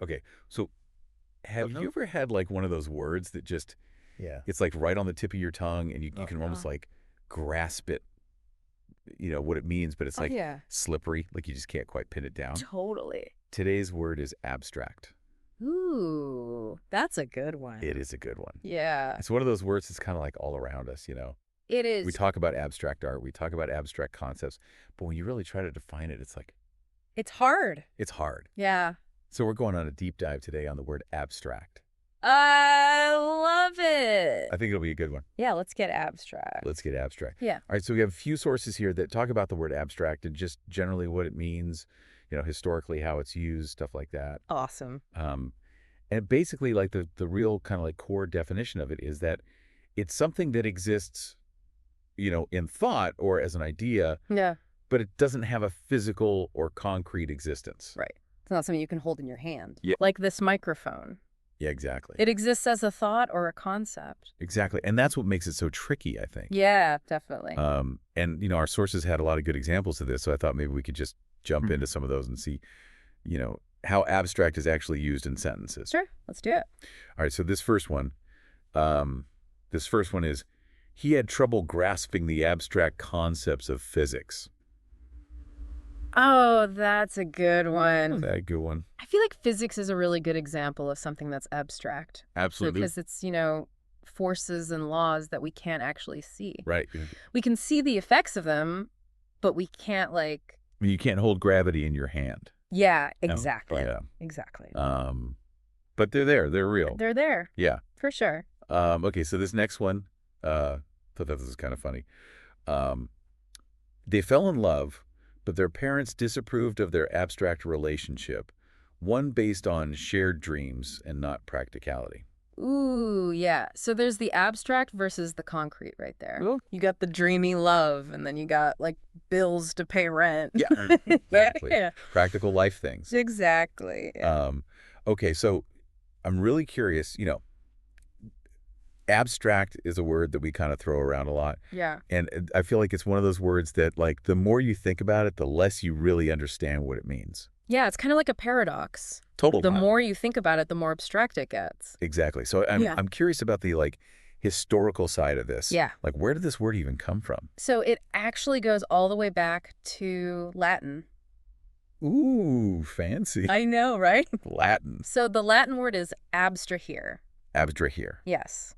Okay, so have No. you ever had like one of those words that just Yeah. it's like right on the tip of your tongue and you Oh, can almost Oh, like grasp it, what it means, but it's oh like yeah, slippery, like you just can't quite pin it down. totally. Today's word is abstract. Ooh, that's a good It one. is a good one. Yeah, It's one of those words that's kind of like all around us. it We is. talk about abstract art, we talk about abstract concepts, but when you really try to define it, it's like It's hard. it's hard. Yeah. So we're going on a deep dive today on the word abstract. I love it. I think it'll be a good one. Yeah, let's get abstract. Let's get abstract. Yeah. All right, so we have a few sources here that talk about the word abstract and just generally what it means, historically how it's used, stuff like that. Awesome. And basically, like the real kind of like core definition of it is that it's something that exists, in thought or as an idea, Yeah. but it doesn't have a physical or concrete existence. Right. It's not something you can hold in your hand. Yeah. Like this microphone. Yeah, exactly. It exists as a thought or a concept. Exactly. And that's what makes it so tricky, I think. Yeah, definitely. And our sources had a lot of good examples of this, so I thought maybe we could just jump Mhm. into some of those and see, how abstract is actually used in sentences. Sure. Let's do it. All right, so this first one is, he had trouble grasping the abstract concepts of physics. Oh, that's a good one. That's a good one. I feel like physics is a really good example of something that's abstract. Absolutely. Because it's, forces and laws that we can't actually see. Right. We can see the effects of them, but we can't You can't hold gravity in your hand. yeah, No. exactly. Yeah. Exactly. But they're there. They're real. They're there. Yeah. For sure. Okay, so this next one, thought that this was kind of funny. They fell in love, but their parents disapproved of their abstract relationship, one based on shared dreams and not practicality. Ooh, yeah. So there's the abstract versus the concrete right there. Well- You got the dreamy love, and then you got bills to pay rent. Yeah, exactly. Yeah. Practical life things. Exactly. Yeah. Okay, so I'm really curious, abstract is a word that we kind of throw around a lot. Yeah. And I feel like it's one of those words that, like, the more you think about it, the less you really understand what it means. Yeah, it's kind of like a paradox. Total. The more you think about it, the more abstract it gets. Exactly. So Yeah. I'm curious about the, historical side of this. Yeah. Like, where did this word even come from? So it actually goes all the way back to Latin. Ooh, fancy. I know, right? Latin. So the Latin word is abstrahere. Abstrahere. Yes.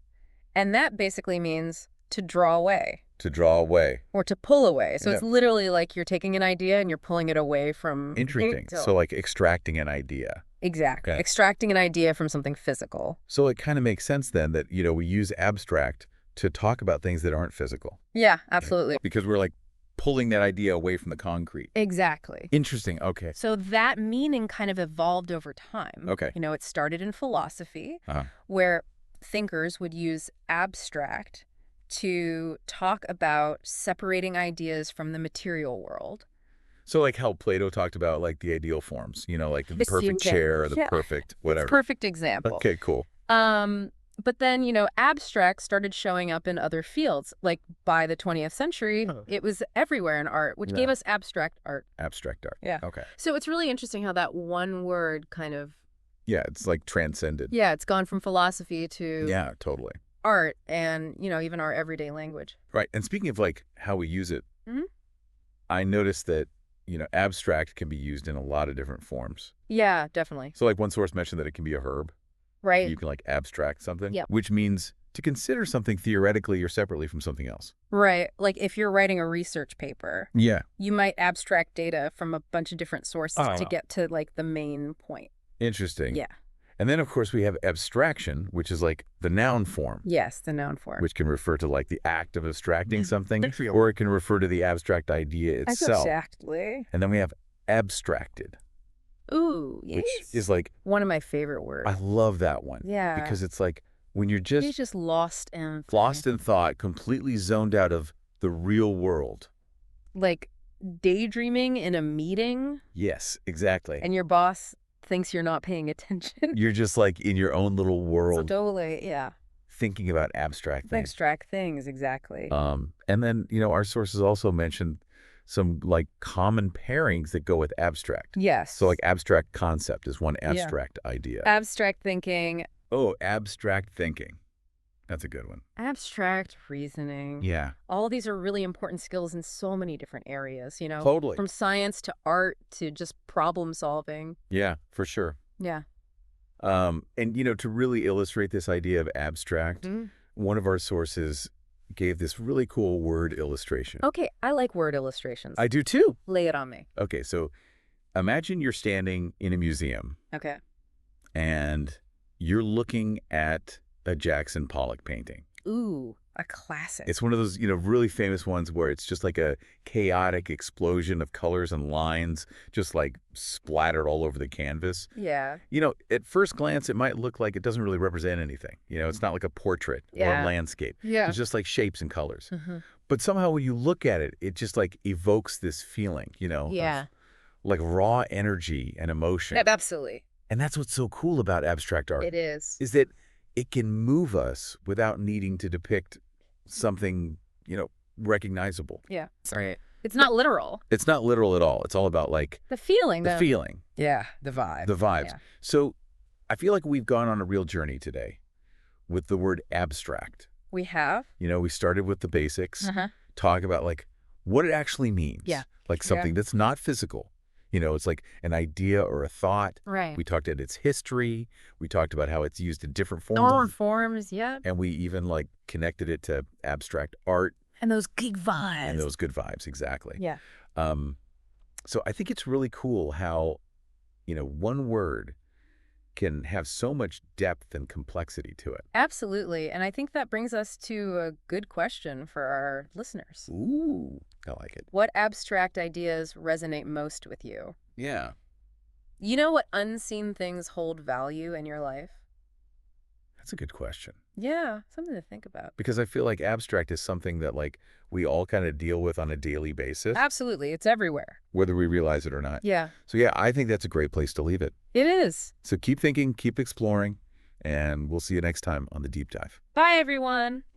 And that basically means to draw away To draw away. or to pull away. So Yeah. it's literally like you're taking an idea and you're pulling it away from... Interesting. So, like, extracting an idea. Exactly. Okay. Extracting an idea from something physical. So it kind of makes sense then that, we use abstract to talk about things that aren't physical. Yeah, absolutely. Because we're, like, pulling that idea away from the concrete. Exactly. Interesting. Okay. So that meaning kind of evolved over time. Okay. It started in philosophy, Uh-huh. where thinkers would use abstract to talk about separating ideas from the material world. So, like how Plato talked about, like, the ideal forms, like the perfect Yeah. chair or the Yeah. perfect It's whatever. a perfect example. Okay, cool. But then, abstract started showing up in other fields. Like by the 20th century, Oh. it was everywhere in art, which Yeah. gave us abstract art. Abstract art. Yeah. Okay. So it's really interesting how that one word kind of, Yeah, it's like transcended. yeah, it's gone from philosophy to Yeah, totally. art and, even our everyday language. Right. And speaking of, like, how we use it, Mhm. I noticed that, abstract can be used in a lot of different forms. Yeah, definitely. So, like, one source mentioned that it can be a verb. Right. You can, like, abstract something. Yep. Which means to consider something theoretically or separately from something else. Right. Like if you're writing a research paper, Yeah. you might abstract data from a bunch of different sources Oh. to get to like the main point. Interesting. Yeah. And then, of course, we have abstraction, which is like the noun form, Yes, the noun form. which can refer to, like, the act of abstracting something, Actually, or it can refer to the abstract idea itself. Exactly. And then we have abstracted, Ooh, yes. which is like, one of my favorite words. I love that one. Yeah. Because it's like when you're He's just just lost and lost in thought, completely zoned out of the real world. like daydreaming in a meeting Yes, exactly. and your boss thinks you're not paying attention. You're just like in your own little So world totally, yeah. thinking about abstract things. Abstract things, exactly. And then, our sources also mentioned some like common pairings that go with abstract. Yes. So like abstract concept is one Yeah. abstract idea. Abstract thinking, Oh, abstract thinking. That's a good one. abstract reasoning. Yeah, All these are really important skills in so many different areas, totally. from science to art to just problem solving. Yeah, for sure. Yeah. And, to really illustrate this idea of abstract, Mm. one of our sources gave this really cool word illustration. Okay, I like word illustrations. I do too. Lay it on me. Okay, so imagine you're standing in a museum Okay. and you're looking at a Jackson Pollock painting. Ooh, a classic. It's one of those, really famous ones where it's just like a chaotic explosion of colors and lines just like splattered all over the canvas. Yeah. At first glance, it might look like it doesn't really represent anything. It's not like a portrait or Yeah. a landscape. Yeah. It's just like shapes and colors. Mhm. But somehow when you look at it, it just like evokes this feeling, Yeah. of like raw energy and emotion. Absolutely. And that's what's so cool about abstract art It is. is that it can move us without needing to depict something, recognizable. Yeah. Sorry. It's not literal. It's not literal at all. It's all about like The feeling, the feeling, Yeah, the vibe. the vibes. Yeah. So I feel like we've gone on a real journey today with the word abstract. We have. We started with the basics, Uh-huh. talk about like what it actually means. Yeah. Like something that's not physical. It's like an idea or a thought. Right. We talked at its history. We talked about how it's used in different forms. All forms, yeah. And we even like connected it to abstract art And those geek vibes. and those good vibes. Exactly. Yeah. So I think it's really cool how, one word can have so much depth and complexity to it. Absolutely. And I think that brings us to a good question for our listeners. Ooh, I like it. What abstract ideas resonate most with you? Yeah. You know what unseen things hold value in your life? That's a good question. Yeah, something to think about. Because I feel like abstract is something that like we all kind of deal with on a daily basis, Absolutely. It's everywhere. whether we realize it or not. Yeah, So yeah, I think that's a great place to leave it. it is. So keep thinking, keep exploring, and we'll see you next time on The Deep Dive. Bye, everyone.